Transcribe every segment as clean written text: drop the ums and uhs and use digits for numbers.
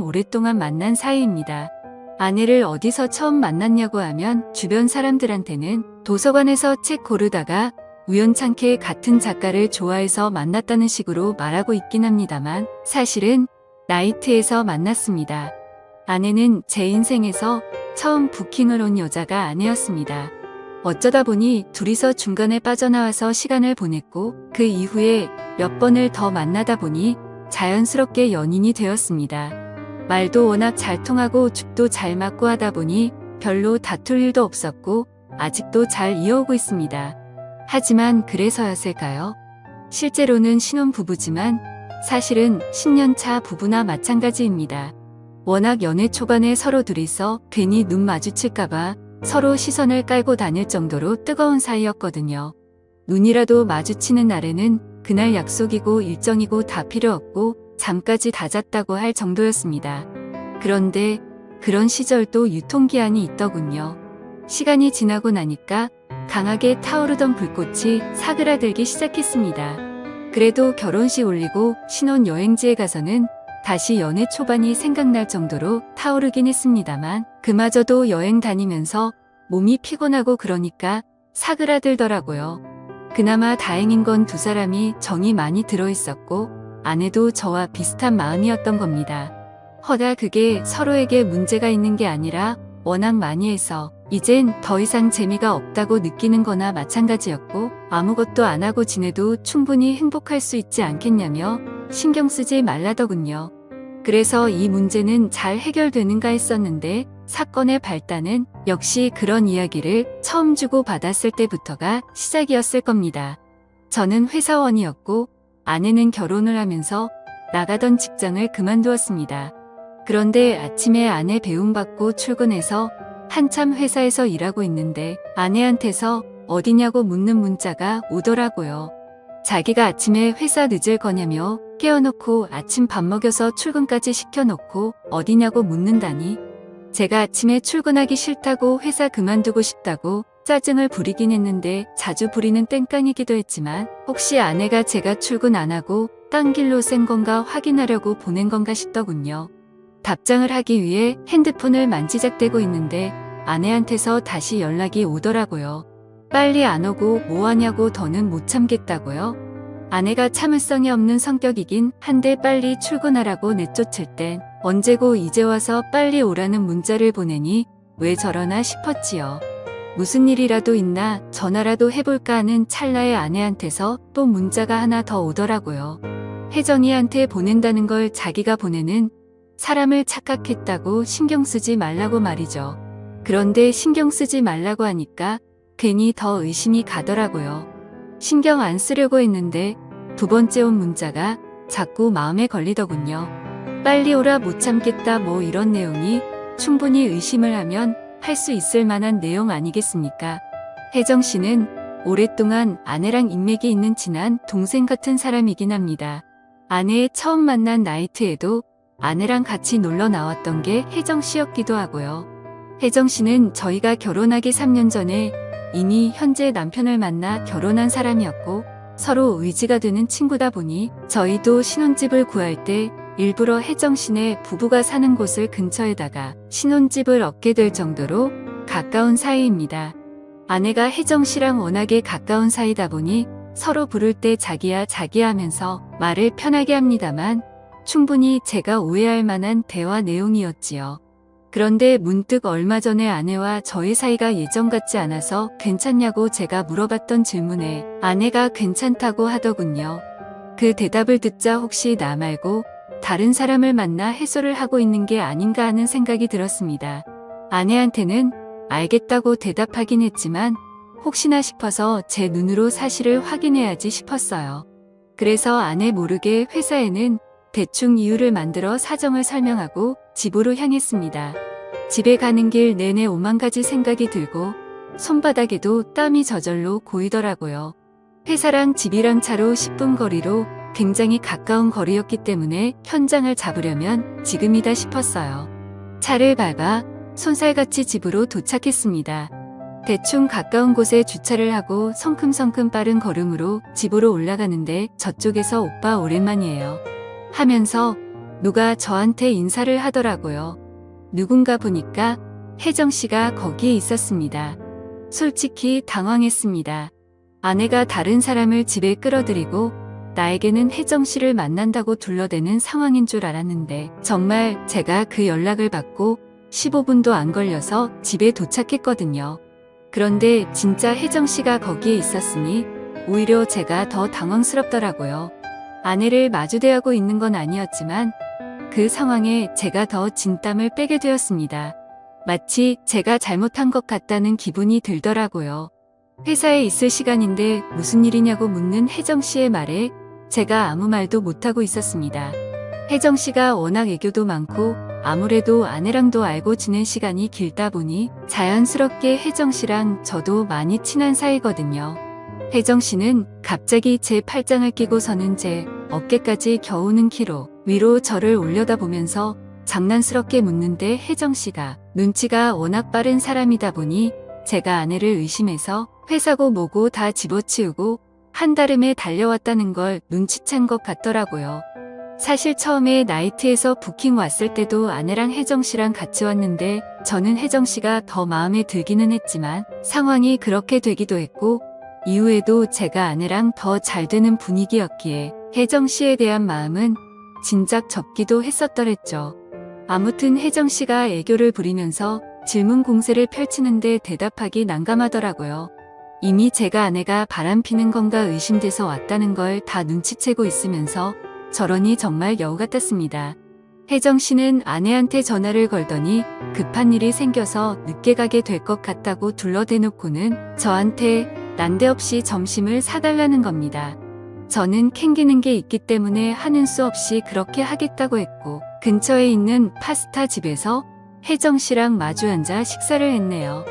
오랫동안 만난 사이입니다. 아내를 어디서 처음 만났냐고 하면 주변 사람들한테는 도서관에서 책 고르다가 우연찮게 같은 작가를 좋아해서 만났다는 식으로 말하고 있긴 합니다만 사실은 나이트에서 만났습니다. 아내는 제 인생에서 처음 부킹을 온 여자가 아내였습니다. 어쩌다 보니 둘이서 중간에 빠져나와서 시간을 보냈고 그 이후에 몇 번을 더 만나다 보니 자연스럽게 연인이 되었습니다. 말도 워낙 잘 통하고 죽도 잘 맞고 하다 보니 별로 다툴 일도 없었고 아직도 잘 이어오고 있습니다. 하지만 그래서였을까요? 실제로는 신혼부부지만 사실은 10년차 부부나 마찬가지입니다. 워낙 연애 초반에 서로 둘이서 괜히 눈 마주칠까봐 서로 시선을 깔고 다닐 정도로 뜨거운 사이였거든요. 눈이라도 마주치는 날에는 그날 약속이고 일정이고 다 필요 없고 잠까지 다 잤다고 할 정도였습니다. 그런데 그런 시절도 유통기한이 있더군요. 시간이 지나고 나니까 강하게 타오르던 불꽃이 사그라들기 시작했습니다. 그래도 결혼식 올리고 신혼여행지에 가서는 다시 연애 초반이 생각날 정도로 타오르긴 했습니다만 그마저도 여행 다니면서 몸이 피곤하고 그러니까 사그라들더라고요. 그나마 다행인 건 두 사람이 정이 많이 들어있었고 아내도 저와 비슷한 마음이었던 겁니다. 허다 그게 서로에게 문제가 있는 게 아니라 워낙 많이 해서 이젠 더 이상 재미가 없다고 느끼는 거나 마찬가지였고 아무것도 안 하고 지내도 충분히 행복할 수 있지 않겠냐며 신경 쓰지 말라더군요. 그래서 이 문제는 잘 해결되는가 했었는데 사건의 발단은 역시 그런 이야기를 처음 주고 받았을 때부터가 시작이었을 겁니다. 저는 회사원이었고 아내는 결혼을 하면서 나가던 직장을 그만두었습니다. 그런데 아침에 아내 배웅받고 출근해서 한참 회사에서 일하고 있는데 아내한테서 어디냐고 묻는 문자가 오더라고요. 자기가 아침에 회사 늦을 거냐며 깨워놓고 아침 밥 먹여서 출근까지 시켜놓고 어디냐고 묻는다니. 제가 아침에 출근하기 싫다고 회사 그만두고 싶다고 짜증을 부리긴 했는데 자주 부리는 땡깡이기도 했지만 혹시 아내가 제가 출근 안 하고 딴 길로 샌 건가 확인하려고 보낸 건가 싶더군요. 답장을 하기 위해 핸드폰을 만지작대고 있는데 아내한테서 다시 연락이 오더라고요. 빨리 안 오고 뭐 하냐고 더는 못 참겠다고요. 아내가 참을성이 없는 성격이긴 한데 빨리 출근하라고 내쫓을 땐 언제고 이제 와서 빨리 오라는 문자를 보내니 왜 저러나 싶었지요. 무슨 일이라도 있나 전화라도 해볼까 하는 찰나에 아내한테서 또 문자가 하나 더 오더라고요. 혜정이한테 보낸다는 걸 자기가 보내는 사람을 착각했다고 신경 쓰지 말라고 말이죠. 그런데 신경 쓰지 말라고 하니까 괜히 더 의심이 가더라고요. 신경 안 쓰려고 했는데 두 번째 온 문자가 자꾸 마음에 걸리더군요. 빨리 오라 못 참겠다 뭐 이런 내용이 충분히 의심을 하면 할 수 있을 만한 내용 아니겠습니까? 혜정 씨는 오랫동안 아내랑 인맥이 있는 친한 동생 같은 사람이긴 합니다. 아내의 처음 만난 나이트에도 아내랑 같이 놀러 나왔던 게 혜정 씨였기도 하고요. 혜정 씨는 저희가 결혼하기 3년 전에 이미 현재 남편을 만나 결혼한 사람이었고 서로 의지가 되는 친구다 보니 저희도 신혼집을 구할 때 일부러 혜정 씨네 부부가 사는 곳을 근처에다가 신혼집을 얻게 될 정도로 가까운 사이입니다. 아내가 혜정 씨랑 워낙에 가까운 사이다 보니 서로 부를 때 자기야 자기야 하면서 말을 편하게 합니다만 충분히 제가 오해할 만한 대화 내용이었지요. 그런데 문득 얼마 전에 아내와 저희 사이가 예전 같지 않아서 괜찮냐고 제가 물어봤던 질문에 아내가 괜찮다고 하더군요. 그 대답을 듣자 혹시 나 말고 다른 사람을 만나 해소를 하고 있는 게 아닌가 하는 생각이 들었습니다. 아내한테는 알겠다고 대답하긴 했지만 혹시나 싶어서 제 눈으로 사실을 확인해야지 싶었어요. 그래서 아내 모르게 회사에는 대충 이유를 만들어 사정을 설명하고 집으로 향했습니다. 집에 가는 길 내내 오만 가지 생각이 들고 손바닥에도 땀이 저절로 고이더라고요. 회사랑 집이랑 차로 10분 거리로 굉장히 가까운 거리였기 때문에 현장을 잡으려면 지금이다 싶었어요. 차를 밟아 손살같이 집으로 도착했습니다. 대충 가까운 곳에 주차를 하고 성큼성큼 빠른 걸음으로 집으로 올라가는데 저쪽에서 오빠 오랜만이에요 하면서 누가 저한테 인사를 하더라고요. 누군가 보니까 혜정 씨가 거기에 있었습니다. 솔직히 당황했습니다. 아내가 다른 사람을 집에 끌어들이고 나에게는 혜정 씨를 만난다고 둘러대는 상황인 줄 알았는데 정말 제가 그 연락을 받고 15분도 안 걸려서 집에 도착했거든요. 그런데 진짜 혜정 씨가 거기에 있었으니 오히려 제가 더 당황스럽더라고요. 아내를 마주대하고 있는 건 아니었지만 그 상황에 제가 더 진땀을 빼게 되었습니다. 마치 제가 잘못한 것 같다는 기분이 들더라고요. 회사에 있을 시간인데 무슨 일이냐고 묻는 혜정 씨의 말에 제가 아무 말도 못하고 있었습니다. 혜정 씨가 워낙 애교도 많고 아무래도 아내랑도 알고 지낸 시간이 길다 보니 자연스럽게 혜정 씨랑 저도 많이 친한 사이거든요. 혜정 씨는 갑자기 제 팔짱을 끼고 서는 제 어깨까지 겨우는 키로 위로 저를 올려다보면서 장난스럽게 묻는데 혜정 씨가 눈치가 워낙 빠른 사람이다 보니 제가 아내를 의심해서 회사고 뭐고 다 집어치우고 한달음에 달려왔다는 걸 눈치챈 것 같더라고요. 사실 처음에 나이트에서 부킹 왔을 때도 아내랑 혜정 씨랑 같이 왔는데 저는 혜정 씨가 더 마음에 들기는 했지만 상황이 그렇게 되기도 했고 이후에도 제가 아내랑 더 잘 되는 분위기였기에 혜정 씨에 대한 마음은 진작 접기도 했었더랬죠. 아무튼 혜정 씨가 애교를 부리면서 질문 공세를 펼치는데 대답하기 난감하더라고요. 이미 제가 아내가 바람피는 건가 의심돼서 왔다는 걸 다 눈치채고 있으면서 저러니 정말 여우 같았습니다. 혜정 씨는 아내한테 전화를 걸더니 급한 일이 생겨서 늦게 가게 될 것 같다고 둘러대놓고는 저한테 난데없이 점심을 사달라는 겁니다. 저는 캥기는 게 있기 때문에 하는 수 없이 그렇게 하겠다고 했고 근처에 있는 파스타 집에서 혜정 씨랑 마주 앉아 식사를 했네요.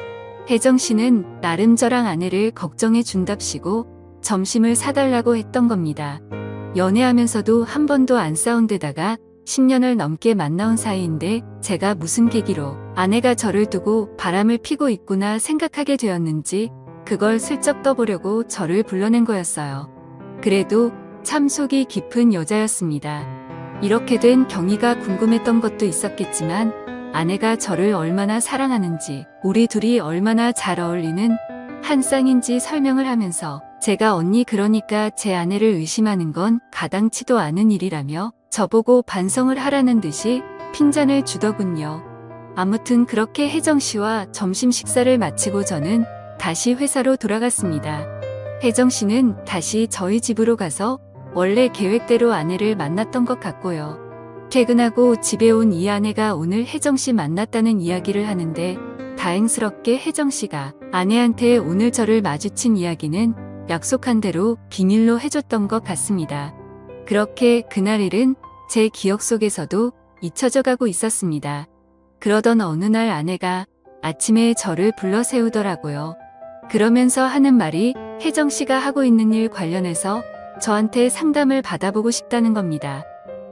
혜정 씨는 나름 저랑 아내를 걱정해 준답시고 점심을 사달라고 했던 겁니다. 연애하면서도 한 번도 안 싸운 데다가 10년을 넘게 만나온 사이인데 제가 무슨 계기로 아내가 저를 두고 바람을 피고 있구나 생각하게 되었는지 그걸 슬쩍 떠보려고 저를 불러낸 거였어요. 그래도 참 속이 깊은 여자였습니다. 이렇게 된 경위가 궁금했던 것도 있었겠지만 아내가 저를 얼마나 사랑하는지 우리 둘이 얼마나 잘 어울리는 한 쌍인지 설명을 하면서 제가 언니 그러니까 제 아내를 의심하는 건 가당치도 않은 일이라며 저보고 반성을 하라는 듯이 핀잔을 주더군요. 아무튼 그렇게 혜정 씨와 점심 식사를 마치고 저는 다시 회사로 돌아갔습니다. 혜정 씨는 다시 저희 집으로 가서 원래 계획대로 아내를 만났던 것 같고요. 퇴근하고 집에 온 이 아내가 오늘 혜정 씨 만났다는 이야기를 하는데 다행스럽게 혜정 씨가 아내한테 오늘 저를 마주친 이야기는 약속한 대로 비밀로 해줬던 것 같습니다. 그렇게 그날 일은 제 기억 속에서도 잊혀져 가고 있었습니다. 그러던 어느 날 아내가 아침에 저를 불러 세우더라고요. 그러면서 하는 말이 혜정 씨가 하고 있는 일 관련해서 저한테 상담을 받아보고 싶다는 겁니다.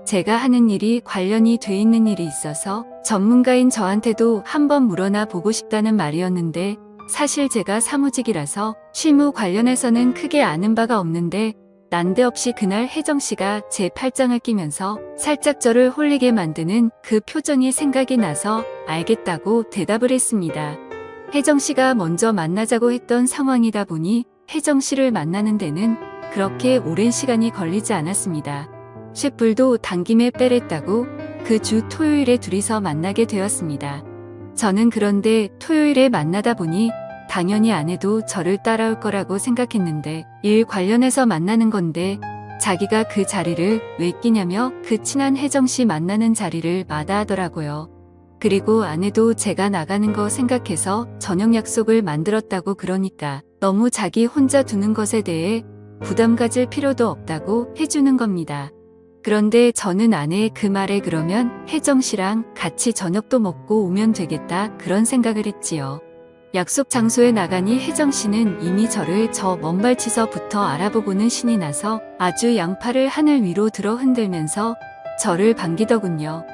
제가 하는 일이 관련이 돼 있는 일이 있어서 전문가인 저한테도 한번 물어나 보고 싶다는 말이었는데 사실 제가 사무직이라서 실무 관련해서는 크게 아는 바가 없는데 난데없이 그날 혜정 씨가 제 팔짱을 끼면서 살짝 저를 홀리게 만드는 그 표정이 생각이 나서 알겠다고 대답을 했습니다. 혜정 씨가 먼저 만나자고 했던 상황이다 보니 혜정 씨를 만나는 데는 그렇게 오랜 시간이 걸리지 않았습니다. 쇳불도 당김에 빼랬다고 그 주 토요일에 둘이서 만나게 되었습니다. 저는 그런데 토요일에 만나다 보니 당연히 아내도 저를 따라올 거라고 생각했는데 일 관련해서 만나는 건데 자기가 그 자리를 왜 끼냐며 그 친한 혜정 씨 만나는 자리를 마다하더라고요. 그리고 아내도 제가 나가는 거 생각해서 저녁 약속을 만들었다고 그러니까 너무 자기 혼자 두는 것에 대해 부담 가질 필요도 없다고 해주는 겁니다. 그런데 저는 아내의 그 말에 그러면 혜정 씨랑 같이 저녁도 먹고 오면 되겠다 그런 생각을 했지요. 약속 장소에 나가니 혜정 씨는 이미 저를 저 먼발치서부터 알아보고는 신이 나서 아주 양팔을 하늘 위로 들어 흔들면서 저를 반기더군요.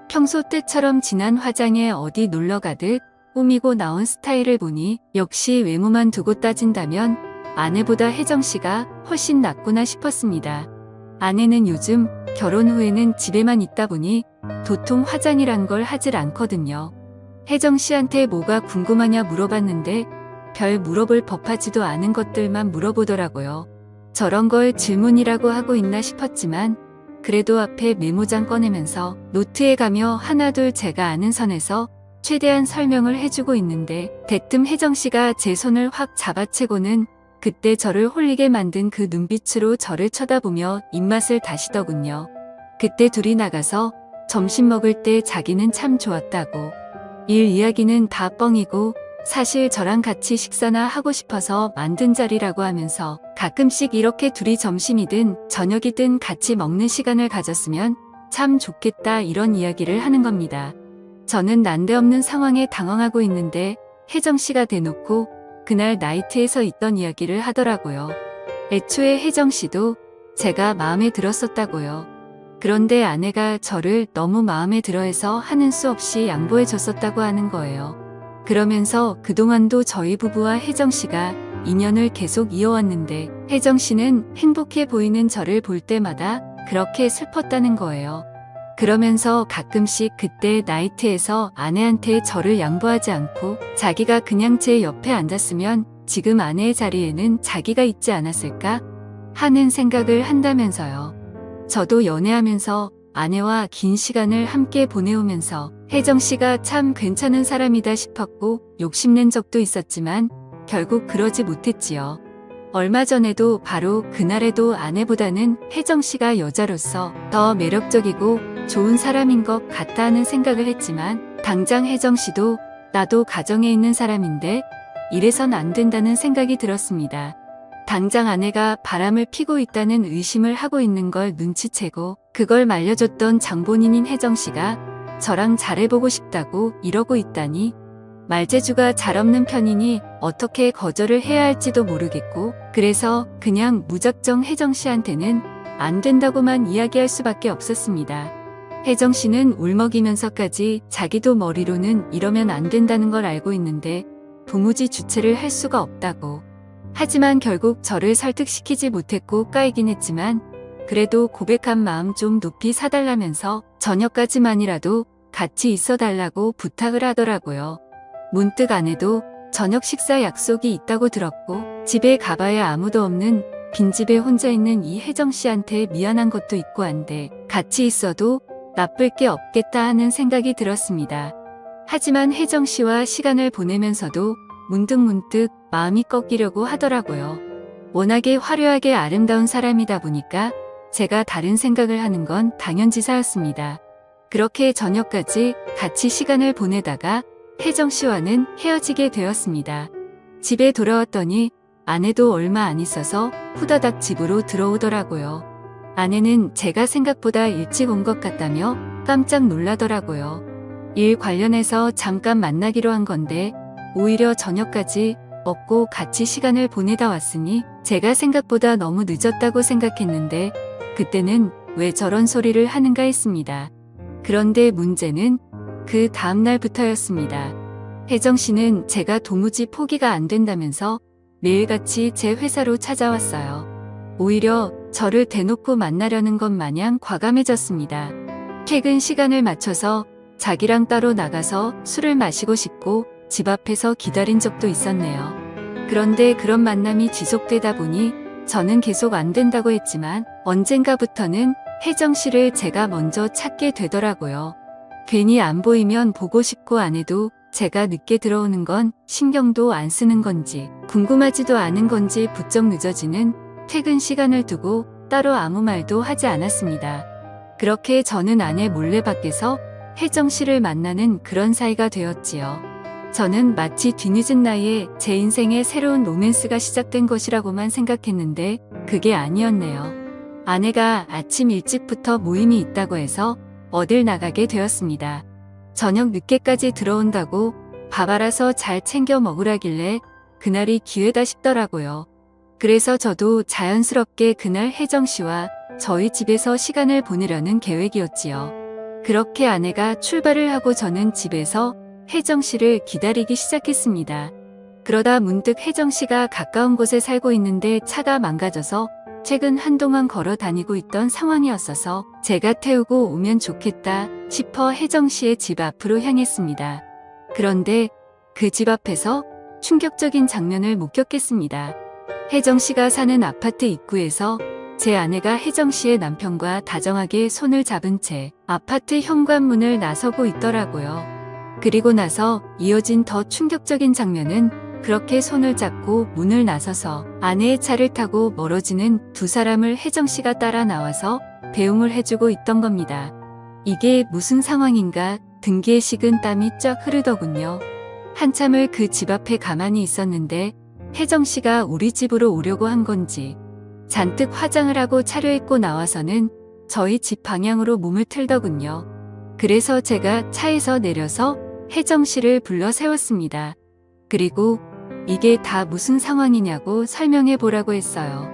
평소 때처럼 진한 화장에 어디 놀러 가듯 꾸미고 나온 스타일을 보니 역시 외모만 두고 따진다면 아내보다 혜정 씨가 훨씬 낫구나 싶었습니다. 아내는 요즘 결혼 후에는 집에만 있다 보니 도통 화장이란 걸 하질 않거든요. 혜정 씨한테 뭐가 궁금하냐 물어봤는데 별 물어볼 법하지도 않은 것들만 물어보더라고요. 저런 걸 질문이라고 하고 있나 싶었지만 그래도 앞에 메모장 꺼내면서 노트에 가며 하나둘 제가 아는 선에서 최대한 설명을 해주고 있는데 대뜸 혜정 씨가 제 손을 확 잡아채고는 그때 저를 홀리게 만든 그 눈빛으로 저를 쳐다보며 입맛을 다시더군요. 그때 둘이 나가서 점심 먹을 때 자기는 참 좋았다고. 일 이야기는 다 뻥이고 사실 저랑 같이 식사나 하고 싶어서 만든 자리라고 하면서 가끔씩 이렇게 둘이 점심이든 저녁이든 같이 먹는 시간을 가졌으면 참 좋겠다 이런 이야기를 하는 겁니다. 저는 난데없는 상황에 당황하고 있는데 혜정 씨가 대놓고 그날 나이트에서 있던 이야기를 하더라고요. 애초에 혜정 씨도 제가 마음에 들었었다고요. 그런데 아내가 저를 너무 마음에 들어해서 하는 수 없이 양보해 줬었다고 하는 거예요. 그러면서 그동안도 저희 부부와 혜정 씨가 인연을 계속 이어왔는데 혜정 씨는 행복해 보이는 저를 볼 때마다 그렇게 슬펐다는 거예요. 그러면서 가끔씩 그때 나이트에서 아내한테 저를 양보하지 않고 자기가 그냥 제 옆에 앉았으면 지금 아내의 자리에는 자기가 있지 않았을까 하는 생각을 한다면서요. 저도 연애하면서 아내와 긴 시간을 함께 보내오면서 혜정 씨가 참 괜찮은 사람이다 싶었고 욕심낸 적도 있었지만 결국 그러지 못했지요. 얼마 전에도 바로 그날에도 아내보다는 혜정 씨가 여자로서 더 매력적이고 좋은 사람인 것 같다 하는 생각을 했지만 당장 혜정 씨도 나도 가정에 있는 사람인데 이래선 안 된다는 생각이 들었습니다. 당장 아내가 바람을 피고 있다는 의심을 하고 있는 걸 눈치채고 그걸 말려줬던 장본인인 혜정 씨가 저랑 잘해보고 싶다고 이러고 있다니 말재주가 잘 없는 편이니 어떻게 거절을 해야 할지도 모르겠고 그래서 그냥 무작정 혜정 씨한테는 안 된다고만 이야기할 수밖에 없었습니다. 혜정 씨는 울먹이면서까지 자기도 머리로는 이러면 안 된다는 걸 알고 있는데 도무지 주체를 할 수가 없다고. 하지만 결국 저를 설득시키지 못했고 까이긴 했지만 그래도 고백한 마음 좀 높이 사달라면서 저녁까지만이라도 같이 있어달라고 부탁을 하더라고요. 문득 아내도 저녁 식사 약속이 있다고 들었고 집에 가봐야 아무도 없는 빈집에 혼자 있는 이 혜정 씨한테 미안한 것도 있고 한데 같이 있어도 나쁠 게 없겠다 하는 생각이 들었습니다. 하지만 혜정 씨와 시간을 보내면서도 문득문득 마음이 꺾이려고 하더라고요. 워낙에 화려하게 아름다운 사람이다 보니까 제가 다른 생각을 하는 건 당연지사였습니다. 그렇게 저녁까지 같이 시간을 보내다가 혜정 씨와는 헤어지게 되었습니다. 집에 돌아왔더니 아내도 얼마 안 있어서 후다닥 집으로 들어오더라고요. 아내는 제가 생각보다 일찍 온 것 같다며 깜짝 놀라더라고요. 일 관련해서 잠깐 만나기로 한 건데 오히려 저녁까지 먹고 같이 시간을 보내다 왔으니 제가 생각보다 너무 늦었다고 생각했는데 그때는 왜 저런 소리를 하는가 했습니다. 그런데 문제는 그 다음날부터였습니다. 혜정 씨는 제가 도무지 포기가 안 된다면서 매일같이 제 회사로 찾아왔어요. 오히려 저를 대놓고 만나려는 것 마냥 과감해졌습니다. 퇴근 시간을 맞춰서 자기랑 따로 나가서 술을 마시고 싶고 집 앞에서 기다린 적도 있었네요. 그런데 그런 만남이 지속되다 보니 저는 계속 안 된다고 했지만 언젠가부터는 혜정 씨를 제가 먼저 찾게 되더라고요. 괜히 안 보이면 보고 싶고 안 해도 제가 늦게 들어오는 건 신경도 안 쓰는 건지 궁금하지도 않은 건지 부쩍 늦어지는 퇴근 시간을 두고 따로 아무 말도 하지 않았습니다. 그렇게 저는 아내 몰래 밖에서 혜정 씨를 만나는 그런 사이가 되었지요. 저는 마치 뒤늦은 나이에 제 인생의 새로운 로맨스가 시작된 것이라고만 생각했는데 그게 아니었네요. 아내가 아침 일찍부터 모임이 있다고 해서 어딜 나가게 되었습니다. 저녁 늦게까지 들어온다고 밥 알아서 잘 챙겨 먹으라길래 그날이 기회다 싶더라고요. 그래서 저도 자연스럽게 그날 혜정 씨와 저희 집에서 시간을 보내려는 계획이었지요. 그렇게 아내가 출발을 하고 저는 집에서 혜정 씨를 기다리기 시작했습니다. 그러다 문득 혜정 씨가 가까운 곳에 살고 있는데 차가 망가져서 최근 한동안 걸어 다니고 있던 상황이었어서 제가 태우고 오면 좋겠다 싶어 혜정 씨의 집 앞으로 향했습니다. 그런데 그 집 앞에서 충격적인 장면을 목격했습니다. 혜정 씨가 사는 아파트 입구에서 제 아내가 혜정 씨의 남편과 다정하게 손을 잡은 채 아파트 현관문을 나서고 있더라고요. 그리고 나서 이어진 더 충격적인 장면은 그렇게 손을 잡고 문을 나서서 아내의 차를 타고 멀어지는 두 사람을 혜정 씨가 따라 나와서 배웅을 해주고 있던 겁니다. 이게 무슨 상황인가 등기에 식은 땀이 쫙 흐르더군요. 한참을 그 집 앞에 가만히 있었는데 혜정 씨가 우리 집으로 오려고 한 건지 잔뜩 화장을 하고 차려입고 나와서는 저희 집 방향으로 몸을 틀더군요. 그래서 제가 차에서 내려서 혜정 씨를 불러 세웠습니다. 그리고 이게 다 무슨 상황이냐고 설명해 보라고 했어요.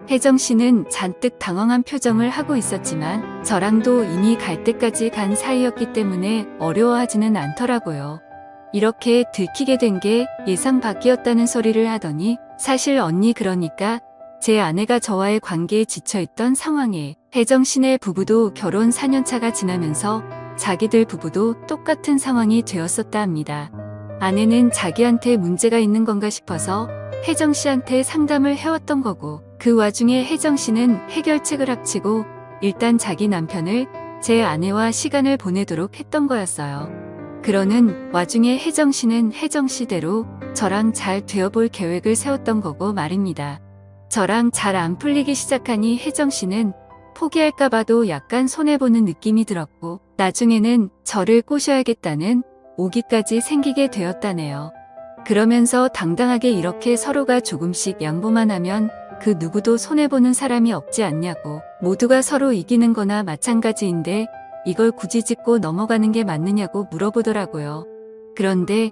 혜정 씨는 잔뜩 당황한 표정을 하고 있었지만 저랑도 이미 갈 때까지 간 사이였기 때문에 어려워하지는 않더라고요. 이렇게 들키게 된 게 예상 밖이었다는 소리를 하더니 사실 언니 그러니까 제 아내가 저와의 관계에 지쳐있던 상황에 혜정 씨네 부부도 결혼 4년차가 지나면서 자기들 부부도 똑같은 상황이 되었었다 합니다. 아내는 자기한테 문제가 있는 건가 싶어서 혜정 씨한테 상담을 해왔던 거고 그 와중에 혜정 씨는 해결책을 합치고 일단 자기 남편을 제 아내와 시간을 보내도록 했던 거였어요. 그러는 와중에 혜정 씨는 혜정 씨대로 저랑 잘 되어볼 계획을 세웠던 거고 말입니다. 저랑 잘 안 풀리기 시작하니 혜정 씨는 포기할까봐도 약간 손해보는 느낌이 들었고 나중에는 저를 꼬셔야겠다는 오기까지 생기게 되었다네요. 그러면서 당당하게 이렇게 서로가 조금씩 양보만 하면 그 누구도 손해보는 사람이 없지 않냐고 모두가 서로 이기는 거나 마찬가지인데 이걸 굳이 짚고 넘어가는 게 맞느냐고 물어보더라고요. 그런데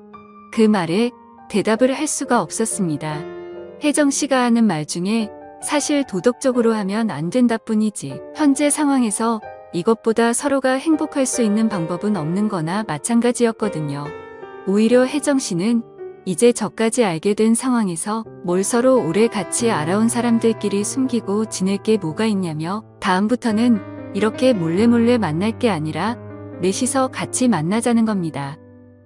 그 말에 대답을 할 수가 없었습니다. 혜정 씨가 하는 말 중에 사실 도덕적으로 하면 안 된다 뿐이지 현재 상황에서 이것보다 서로가 행복할 수 있는 방법은 없는 거나 마찬가지였거든요. 오히려 혜정 씨는 이제 저까지 알게 된 상황에서 뭘 서로 오래 같이 알아온 사람들끼리 숨기고 지낼 게 뭐가 있냐며 다음부터는 이렇게 몰래 만날 게 아니라 넷이서 같이 만나자는 겁니다.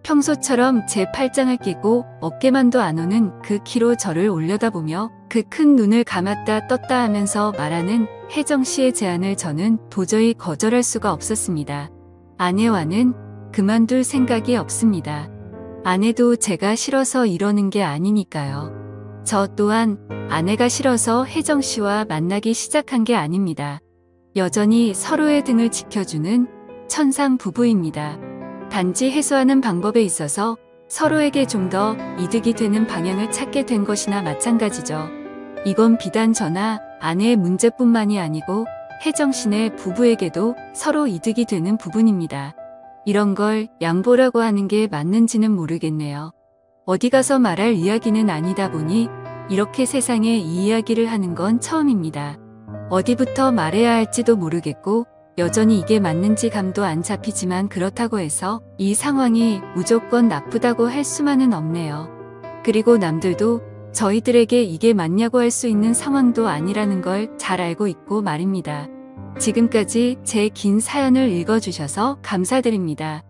평소처럼 제 팔짱을 끼고 어깨만도 안 오는 그 키로 저를 올려다보며 그 큰 눈을 감았다 떴다 하면서 말하는 혜정 씨의 제안을 저는 도저히 거절할 수가 없었습니다. 아내와는 그만둘 생각이 없습니다. 아내도 제가 싫어서 이러는 게 아니니까요. 저 또한 아내가 싫어서 혜정 씨와 만나기 시작한 게 아닙니다. 여전히 서로의 등을 지켜주는 천상 부부입니다. 단지 해소하는 방법에 있어서 서로에게 좀 더 이득이 되는 방향을 찾게 된 것이나 마찬가지죠. 이건 비단 저나 아내의 문제뿐만이 아니고 혜정 씨네 부부에게도 서로 이득이 되는 부분입니다. 이런 걸 양보라고 하는 게 맞는지는 모르겠네요. 어디 가서 말할 이야기는 아니다 보니 이렇게 세상에 이 이야기를 하는 건 처음입니다. 어디부터 말해야 할지도 모르겠고 여전히 이게 맞는지 감도 안 잡히지만 그렇다고 해서 이 상황이 무조건 나쁘다고 할 수만은 없네요. 그리고 남들도 저희들에게 이게 맞냐고 할 수 있는 상황도 아니라는 걸 잘 알고 있고 말입니다. 지금까지 제 긴 사연을 읽어주셔서 감사드립니다.